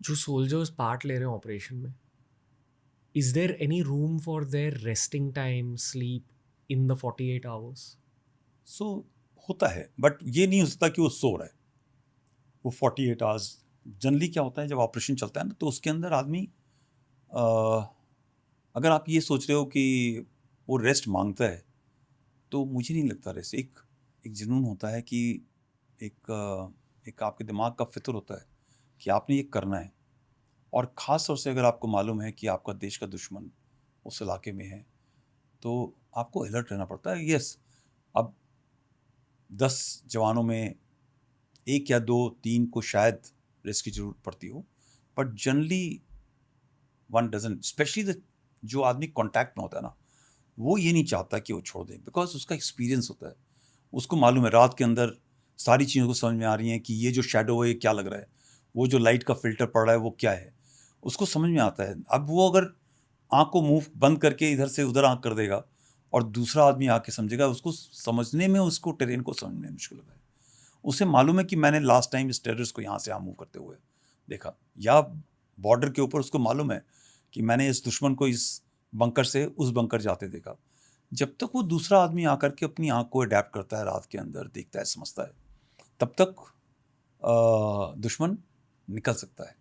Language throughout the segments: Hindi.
जो सोल्जर्स पार्ट ले रहे हैं ऑपरेशन में, is there any room for their resting time, sleep in the 48 hours? So होता है, बट ये नहीं हो सकता कि वो सो रहा है वो 48 आवर्स। जनरली क्या होता है जब ऑपरेशन चलता है ना, तो उसके अंदर आदमी अ, अगर आप ये सोच रहे हो कि वो रेस्ट मांगता है, तो मुझे नहीं लगता रेस्ट। एक एक जुनून होता है कि एक आपके दिमाग का फितर होता है कि आपने ये करना है। और ख़ास तौर से अगर आपको मालूम है कि आपका देश का दुश्मन उस इलाके में है, तो आपको अलर्ट रहना पड़ता है। यस, अब 10 जवानों में 1 या 2 3 को शायद रेस्ट की ज़रूरत पड़ती हो, but generally one doesn't. Specially the जो आदमी कॉन्टैक्ट में होता है ना, वो ये नहीं चाहता कि वो छोड़ दे, बिकॉज उसका एक्सपीरियंस होता है। उसको मालूम है रात के अंदर सारी चीज़ों को समझ में आ रही हैं कि ये जो शेडो है ये क्या लग रहा है, वो जो लाइट का फिल्टर पड़ रहा है वो क्या है, उसको समझ में आता है। अब वो अगर आँख को मुंह बंद करके इधर से उधर आँख कर देगा और दूसरा आदमी आके समझेगा, उसको समझने में, उसको टेरेन को समझने में मुश्किल होगा। उसे मालूम है कि मैंने लास्ट टाइम इस टेररिस्ट को यहाँ से यहाँ मूव करते हुए देखा, या बॉर्डर के ऊपर उसको मालूम है कि मैंने इस दुश्मन को इस बंकर से उस बंकर जाते देखा। जब तक वो दूसरा आदमी आकर के अपनी आँख को अडेप्ट करता है, रात के अंदर देखता है, समझता है, तब तक दुश्मन निकल सकता है।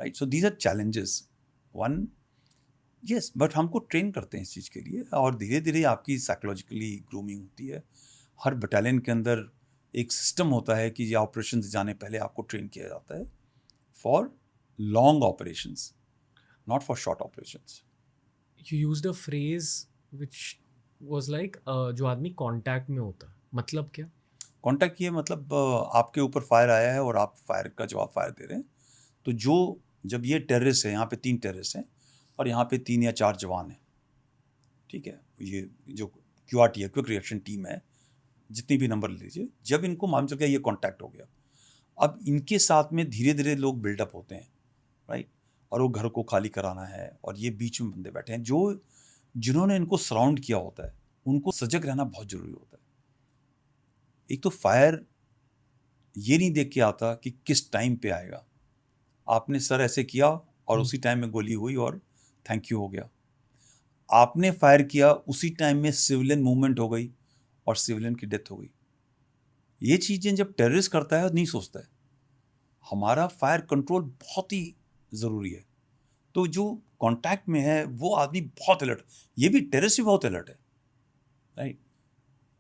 Right, so these are challenges. One, yes, but हमको ट्रेन करते हैं इस चीज़ के लिए, और धीरे धीरे आपकी साइकोलॉजिकली ग्रूमिंग होती है। हर बटालियन के अंदर एक सिस्टम होता है कि ये ऑपरेशन जाने पहले आपको ट्रेन किया जाता है for long operations, not for short operations. You used a phrase which was like जो आदमी कांटेक्ट में होता है, मतलब क्या? कांटेक्ट ये मतलब आपके ऊपर फायर आया है और आप फायर का जवाब फायर दे रहे हैं। तो जब ये टेररिस्ट है, यहाँ पे 3 टेररिस्ट हैं और यहाँ पे 3 या 4 जवान हैं, ठीक है, ये जो QRT है, क्विक रिएक्शन टीम है, जितनी भी नंबर ले लीजिए, जब इनको मालूम चल गया ये कांटेक्ट हो गया, अब इनके साथ में धीरे धीरे लोग बिल्डअप होते हैं। राइट, और वो घर को खाली कराना है, और ये बीच में बंदे बैठे हैं जो जिन्होंने इनको सराउंड किया होता है, उनको सजग रहना बहुत जरूरी होता है। एक तो फायर ये नहीं देख के आता कि किस टाइम पे आएगा, आपने सर ऐसे किया और उसी टाइम में गोली हुई और थैंक यू हो गया। आपने फायर किया, उसी टाइम में सिविलियन मूवमेंट हो गई और सिविलियन की डेथ हो गई। ये चीज़ें जब टेररिस्ट करता है नहीं सोचता है। हमारा फायर कंट्रोल बहुत ही ज़रूरी है। तो जो कांटेक्ट में है वो आदमी बहुत अलर्ट, ये भी टेररिस्ट भी बहुत अलर्ट है। राइट,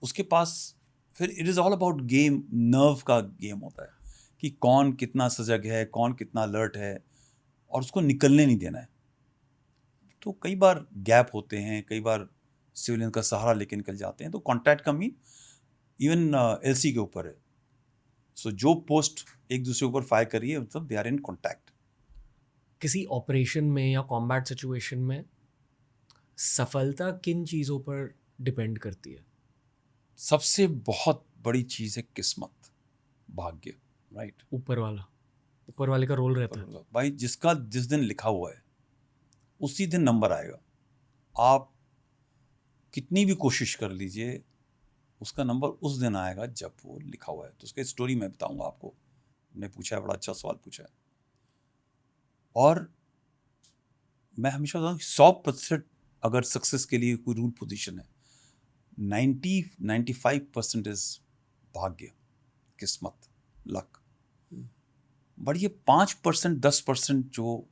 उसके पास फिर it is all about game, nerve का गेम होता है कि कौन कितना सजग है, कौन कितना अलर्ट है, और उसको निकलने नहीं देना है। तो कई बार गैप होते हैं, कई बार सिविलियन का सहारा लेके निकल जाते हैं। तो कांटेक्ट का मीन इवन LC के ऊपर है। सो जो पोस्ट एक दूसरे के ऊपर फायर करिए, मतलब दे आर इन कांटेक्ट। किसी ऑपरेशन में या कॉम्बैट सिचुएशन में सफलता किन चीज़ों पर डिपेंड करती है? सबसे बहुत बड़ी चीज़ है किस्मत, भाग्य। राइट, ऊपर वाले का रोल रहता है। भाई जिसका जिस दिन लिखा हुआ है उसी दिन नंबर आएगा। आप कितनी भी कोशिश कर लीजिए, उसका नंबर उस दिन आएगा जब वो लिखा हुआ है। तो उसकी स्टोरी मैं बताऊंगा आपको। ने पूछा है, बड़ा अच्छा सवाल पूछा है। और मैं हमेशा बताऊँ 100% अगर सक्सेस के लिए कोई रूल पोजीशन है, 95% इज भाग्य, किस्मत, लक। बट ये 5% 10% जो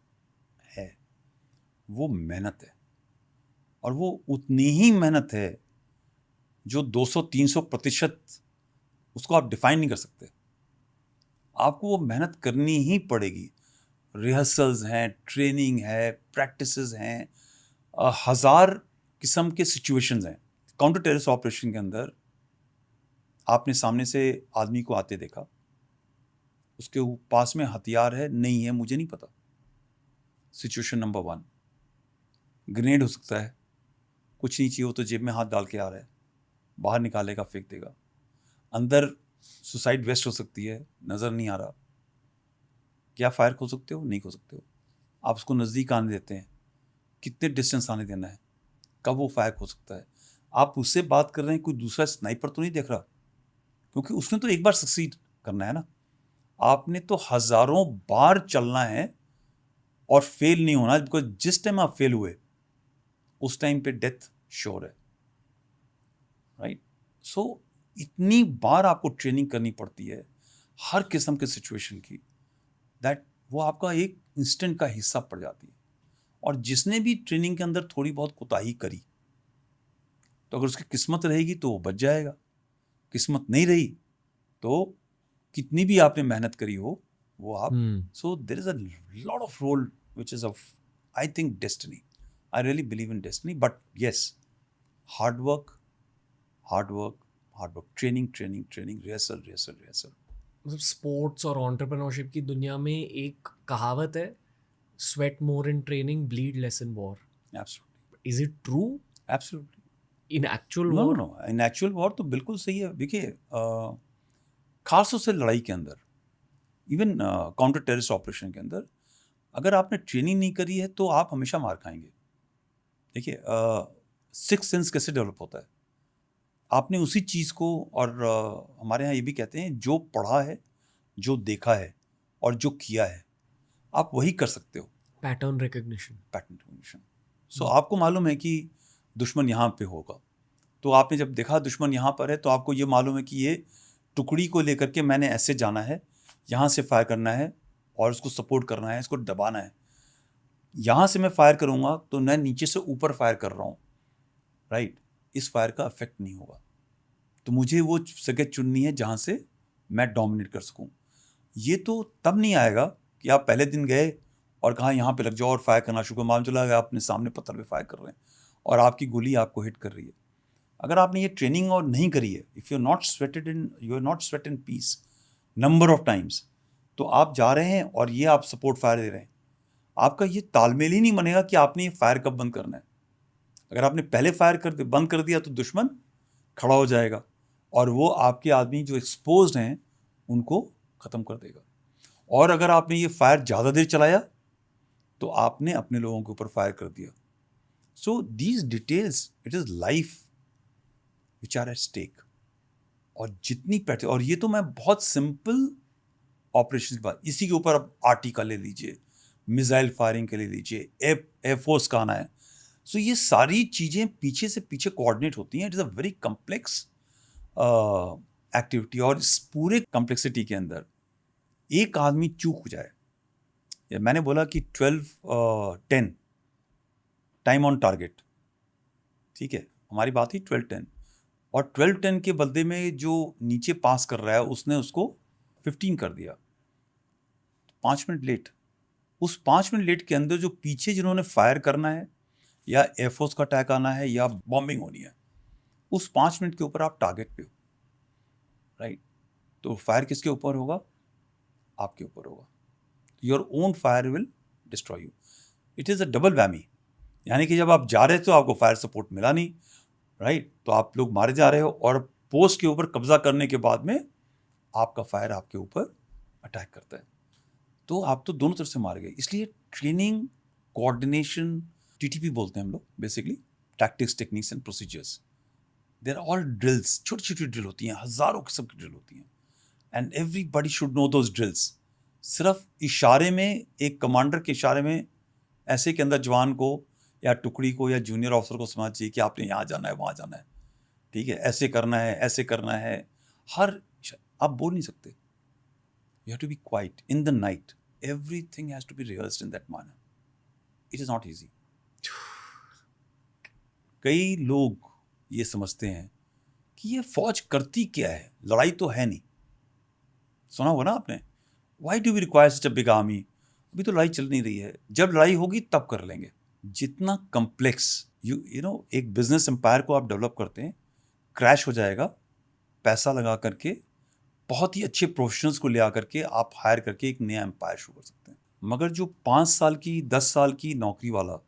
है वो मेहनत है, और वो उतनी ही मेहनत है जो 200-300%, उसको आप डिफाइन नहीं कर सकते। आपको वो मेहनत करनी ही पड़ेगी। रिहर्सल्स हैं, ट्रेनिंग है, प्रैक्टिसेस हैं, 1000 किस्म के सिचुएशंस हैं। काउंटर टेररिस्ट ऑपरेशन के अंदर आपने सामने से आदमी को आते देखा, उसके पास में हथियार है नहीं है मुझे नहीं पता। सिचुएशन नंबर 1, ग्रेनेड हो सकता है, कुछ नहीं चाहिए, वो तो जेब में हाथ डाल के आ रहा है, बाहर निकालेगा फेंक देगा। अंदर सुसाइड वेस्ट हो सकती है, नज़र नहीं आ रहा। क्या फायर खो सकते हो? नहीं खो सकते हो। आप उसको नज़दीक आने देते हैं, कितने डिस्टेंस आने देना है, कब वो फायर हो सकता है। आप उससे बात कर रहे हैं, कोई दूसरा स्नाइपर तो नहीं देख रहा, क्योंकि उसने तो एक बार सक्सीड करना है ना। आपने तो हजारों बार चलना है और फेल नहीं होना, बिकॉज जिस टाइम आप फेल हुए उस टाइम पे डेथ श्योर है, राइट? सो इतनी बार आपको ट्रेनिंग करनी पड़ती है हर किस्म के सिचुएशन की, दैट वो आपका एक इंस्टेंट का हिस्सा पड़ जाती है। और जिसने भी ट्रेनिंग के अंदर थोड़ी बहुत कोताही करी, तो अगर उसकी किस्मत रहेगी तो वो बच जाएगा, किस्मत नहीं रही तो कितनी भी आपने मेहनत करी हो वो आप। So there is a lot of role which is of, I think, destiny. I really believe in destiny, but yes, hard work, hard work, hard work, training, training, training, rehearsal, rehearsal, rehearsal. मतलब स्पोर्ट्स और एंटरप्रेन्योरशिप की दुनिया में एक कहावत है, sweat more in training, bleed less in war. Absolutely, is it true absolutely. In actual no war? No, in actual war तो बिल्कुल सही है। देखिए, खासतौर से लड़ाई के अंदर, इवन काउंटर टेररिस्ट ऑपरेशन के अंदर, अगर आपने ट्रेनिंग नहीं करी है तो आप हमेशा मार खाएंगे। देखिए, सिक्स सेंस कैसे डेवलप होता है? आपने उसी चीज़ को, और हमारे यहाँ ये भी कहते हैं, जो पढ़ा है, जो देखा है और जो किया है, आप वही कर सकते हो। Pattern recognition. Pattern recognition. So आपको मालूम है कि दुश्मन यहाँ पे होगा, तो आपने जब देखा दुश्मन यहाँ पर है तो आपको ये मालूम है कि ये टुकड़ी को लेकर के मैंने ऐसे जाना है, यहाँ से फायर करना है और उसको सपोर्ट करना है, इसको दबाना है। यहाँ से मैं फायर करूँगा तो मैं नीचे से ऊपर फायर कर रहा हूँ, राइट? इस फायर का इफेक्ट नहीं होगा, तो मुझे वो जगह चुननी है जहाँ से मैं डोमिनेट कर सकूँ। ये तो तब नहीं आएगा कि आप पहले दिन गए और कहा यहाँ पे लग जाओ और फायर करना शुरू, मालूम चला गया अपने सामने पत्थर पे फायर कर रहे हैं और आपकी गोली आपको हिट कर रही है। अगर आपने ये ट्रेनिंग और नहीं करी है, if you are not sweat in peace number of times, तो आप जा रहे हैं और ये आप सपोर्ट फायर दे रहे हैं, आपका ये तालमेल ही नहीं बनेगा कि आपने ये फायर कब बंद करना है। अगर आपने पहले बंद कर दिया तो दुश्मन खड़ा हो जाएगा और वो आपके आदमी जो एक्सपोज्ड हैं उनको ख़त्म कर देगा। और अगर आपने ये फायर ज़्यादा देर चलाया तो आपने अपने लोगों के ऊपर फायर कर दिया। So these details, it is life which are at stake. और जितनी पैटर्न, और ये तो मैं बहुत सिंपल ऑपरेशन की बात, इसी के ऊपर अब आरटी का ले लीजिए, मिसाइल फायरिंग के ले लीजिए, एयरफोर्स का आना है। सो ये सारी चीज़ें पीछे से पीछे कोऑर्डिनेट होती हैं। It is a very complex activity, और इस पूरे कम्प्लेक्सिटी के अंदर एक आदमी चूक हो जाए, या मैंने बोला कि 12-10 टाइम ऑन टारगेट, ठीक है, हमारी बात ही 12-10, और 12-10 के बदले में जो नीचे पास कर रहा है उसने उसको 15 कर दिया, 5 मिनट लेट। उस 5 मिनट लेट के अंदर जो पीछे जिन्होंने फायर करना है या एयरफोर्स का अटैक आना है या बॉम्बिंग होनी है, उस 5 मिनट के ऊपर आप टारगेट पे हो, राइट? तो फायर किसके ऊपर होगा? आपके ऊपर होगा। Your own fire will destroy you. It is a double whammy, यानी कि जब आप जा रहे थे तो आपको फायर सपोर्ट मिला नहीं, राइट? तो आप लोग मारे जा रहे हो, और पोस्ट के ऊपर कब्जा करने के बाद में आपका फायर आपके ऊपर अटैक करता है, तो आप तो दोनों तरफ से मार गए। इसलिए ट्रेनिंग, कोऑर्डिनेशन, टीटीपी बोलते हैं हम लोग basically, tactics, techniques and procedures, there are all drills. छोटी छोटी ड्रिल होती हैं, हज़ारों किस्म की ड्रिल होती हैं, and everybody should know those drills. सिर्फ इशारे में, एक कमांडर के इशारे में ऐसे के अंदर जवान को या टुकड़ी को या जूनियर ऑफिसर को समझना चाहिए कि आपने यहाँ जाना है, वहाँ जाना है, ठीक है, ऐसे करना है, ऐसे करना है। आप बोल नहीं सकते, you have to be quiet in the night, everything has to be rehearsed in that manner. It is not easy. कई लोग ये समझते हैं कि ये फौज करती क्या है, लड़ाई तो है नहीं। सुना होगा ना आपने, why do we require such a big army? अभी तो लड़ाई चल नहीं रही है, जब लड़ाई होगी तब कर लेंगे। जितना कम्प्लेक्स यू नो एक बिजनेस एम्पायर को आप डेवलप करते हैं, क्रैश हो जाएगा। पैसा लगा करके, बहुत ही अच्छे प्रोफेशनल्स को ले आ करके आप हायर करके एक नया एम्पायर शुरू कर सकते हैं। मगर जो 5 साल की, 10 साल की नौकरी वाला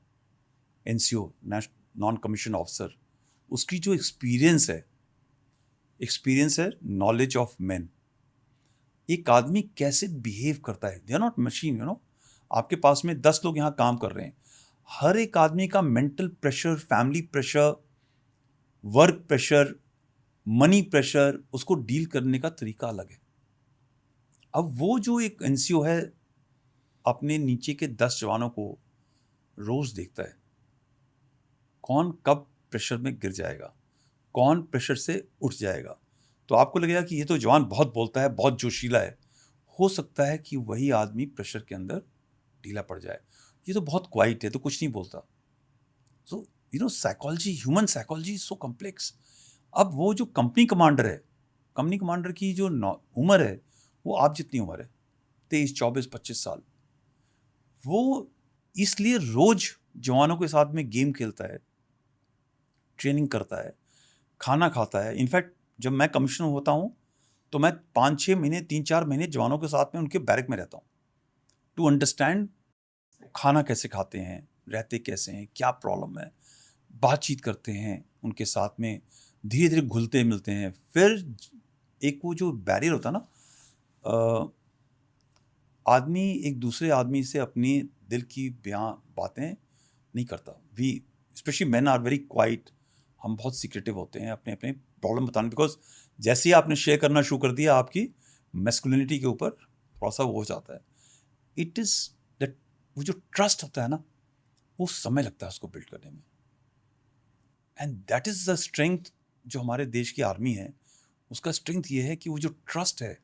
NCO, नॉन कमीशन ऑफिसर, उसकी जो एक्सपीरियंस है नॉलेज ऑफ मैन, एक आदमी कैसे बिहेव करता है। They are not machine, you know. आपके पास में 10 लोग यहाँ काम कर रहे हैं, हर एक आदमी का mental pressure, family pressure, work pressure, money pressure, उसको डील करने का तरीका अलग है। अब वो जो एक NCO है, अपने नीचे के 10 जवानों को रोज देखता है, कौन कब प्रेशर में गिर जाएगा, कौन प्रेशर से उठ जाएगा, तो आपको लगेगा कि ये तो जवान बहुत बोलता है, बहुत जोशीला है। हो सकता है कि वही आदमी प्रेशर के अंदर ढीला पड़ जाए, ये तो बहुत क्वाइट है, तो कुछ नहीं बोलता। So psychology, human psychology is so complex. अब वो जो कंपनी कमांडर है, कंपनी कमांडर की जो उम्र है वो आप जितनी उम्र है, 23, 24, 25 साल। वो इसलिए रोज जवानों के साथ में गेम खेलता है, ट्रेनिंग करता है, खाना खाता है। इनफैक्ट जब मैं कमिश्नर होता हूँ तो मैं 5-6 महीने, 3-4 महीने जवानों के साथ में उनके बैरक में रहता हूँ, टू अंडरस्टैंड खाना कैसे खाते हैं, रहते कैसे हैं, क्या प्रॉब्लम है, बातचीत करते हैं उनके साथ में, धीरे धीरे घुलते मिलते हैं। फिर एक वो जो बैरियर होता है ना, आदमी एक दूसरे आदमी से अपनी दिल की बयां बातें नहीं करता। We specially men are very quiet, हम बहुत सीक्रेटिव होते हैं अपने अपने प्रॉब्लम बताने, बिकॉज जैसे ही आपने शेयर करना शुरू कर दिया आपकी मैस्कुलिनिटी के ऊपर थोड़ा सा वो हो जाता है। इट इज़ दैट वो जो ट्रस्ट होता है ना, वो समय लगता है उसको बिल्ड करने में, and that is the strength जो हमारे देश की आर्मी है। उसका स्ट्रेंथ ये है कि वो जो ट्रस्ट है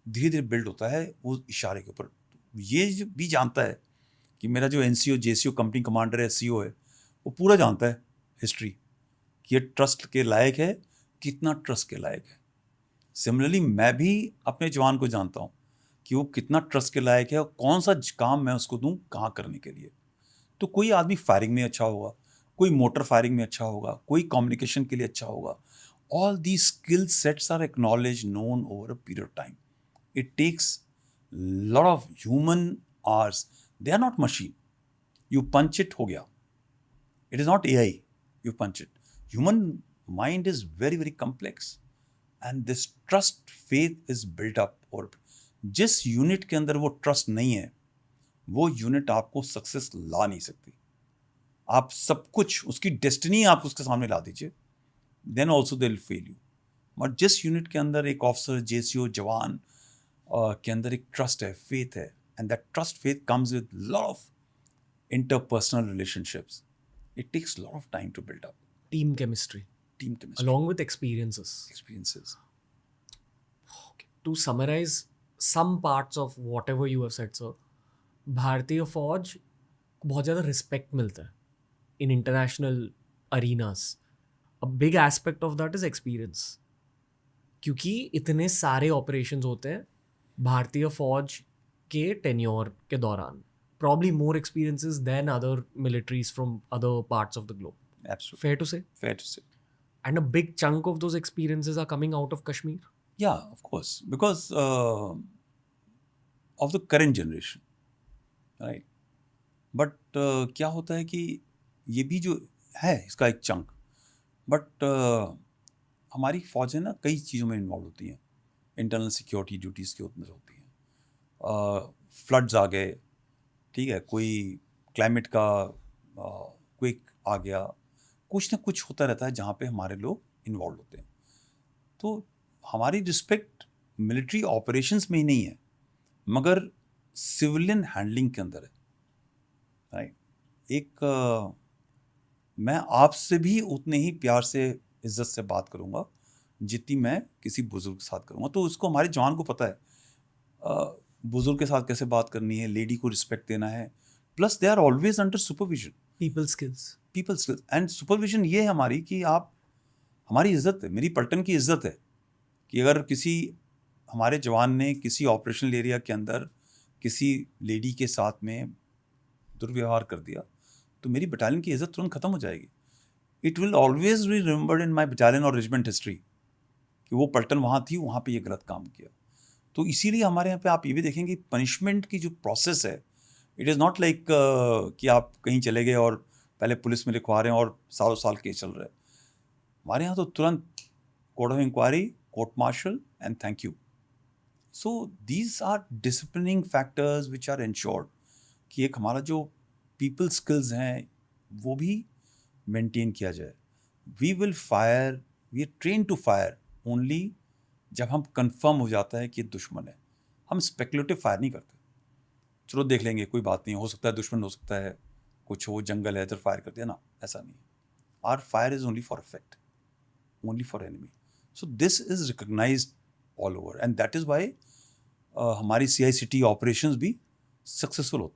धीरे धीरे बिल्ड होता है वो इशारे के ऊपर। ये जो भी जानता है कि मेरा जो एनसीओ जेसीओ कंपनी कमांडर है, सीओ है, वो पूरा जानता है हिस्ट्री कि ये ट्रस्ट के लायक है, कितना ट्रस्ट के लायक है। सिमिलरली मैं भी अपने जवान को जानता हूँ कि वो कितना ट्रस्ट के लायक है और कौन सा काम मैं उसको दूँ कहाँ करने के लिए। तो कोई आदमी फायरिंग में अच्छा होगा, कोई मोटर फायरिंग में अच्छा होगा, कोई कम्युनिकेशन के लिए अच्छा होगा। All these skill sets are acknowledge known over a period of time. It takes lot of human hours. They are not machine. You punch it, हो गया. It is not AI. You punch it. Human mind is very very complex, and this trust faith is built up. और जिस यूनिट के अंदर वो ट्रस्ट नहीं है, वो यूनिट आपको सक्सेस ला नहीं सकती। आप सब कुछ उसकी डेस्टिनी आप उसके सामने ला दीजिए, then also they will fail you. But जिस यूनिट के अंदर एक ऑफिसर, जेसीओ, जवान के अंदर एक ट्रस्ट है, फेथ है, and that trust faith comes with lot of interpersonal relationships. It takes lot of time to build up Team chemistry, team chemistry, along with experiences. Experiences. Okay. To summarize some parts of whatever you have said, sir, भारतीय फौज को बहुत ज़्यादा रिस्पेक्ट मिलता है in international arenas. A big aspect of that is experience. क्योंकि इतने सारे ऑपरेशंस होते हैं भारतीय फौज के टेन्योर के दौरान, probably more experiences than other militaries from other parts of the globe. Absolutely. Fair to say? Fair to say. And a big chunk of those experiences are coming out of Kashmir. Yeah, of course, because of the current generation, right? But क्या होता है कि ये भी जो है इसका एक चंक, बट हमारी फौजें ना कई चीज़ों में इन्वॉल्व होती हैं, इंटरनल सिक्योरिटी ड्यूटीज़ के अंदर होती हैं। फ्लड्स आ गए, ठीक है, कोई क्लाइमेट का क्विक आ गया, कुछ ना कुछ होता रहता है जहाँ पे हमारे लोग इन्वॉल्व होते हैं। तो हमारी रिस्पेक्ट मिलिट्री ऑपरेशंस में ही नहीं है, मगर सिविलियन हैंडलिंग के अंदर है, राइट। एक मैं आपसे भी उतने ही प्यार से, इज्जत से बात करूँगा जितनी मैं किसी बुजुर्ग के साथ करूँगा। तो उसको हमारे जवान को पता है बुजुर्ग के साथ कैसे बात करनी है, लेडी को रिस्पेक्ट देना है, plus they are always under supervision. People skills. People skills and supervision ये है हमारी कि आप, हमारी इज्जत है, मेरी पलटन की इज्जत है कि अगर किसी हमारे जवान ने किसी ऑपरेशनल एरिया के अंदर किसी लेडी के साथ में दुर्व्यवहार कर दिया तो मेरी बटालियन की इज्जत तुरंत खत्म हो जाएगी। It will always be remembered in my battalion और रेजिमेंट हिस्ट्री कि वो पलटन वहाँ थी, वहाँ पे ये गलत काम किया। तो इसीलिए हमारे यहाँ पे आप ये भी देखेंगे पनिशमेंट की जो प्रोसेस है, इट इज़ नॉट लाइक कि आप कहीं चले गए और पहले पुलिस में लिखवा रहे हैं और सालों साल केस चल रहा है। हमारे यहाँ तो तुरंत court of inquiry, court martial and thank you. So these are disciplining factors which are ensured कि एक हमारा जो पीपल स्किल्स हैं वो भी मेंटेन किया जाए। We will fire, we are train to fire only जब हम कंफर्म हो जाता है कि दुश्मन है। हम स्पेकुलेटिव फायर नहीं करते। चलो देख लेंगे, कोई बात नहीं, हो सकता है दुश्मन हो सकता है, कुछ हो, जंगल है तो फायर कर दिया ना, ऐसा नहीं है. Our fire is only for effect, only for enemy. So this is recognised all over, and that is why हमारी CICT ऑपरेशंस भी सक्सेसफुल होते हैं.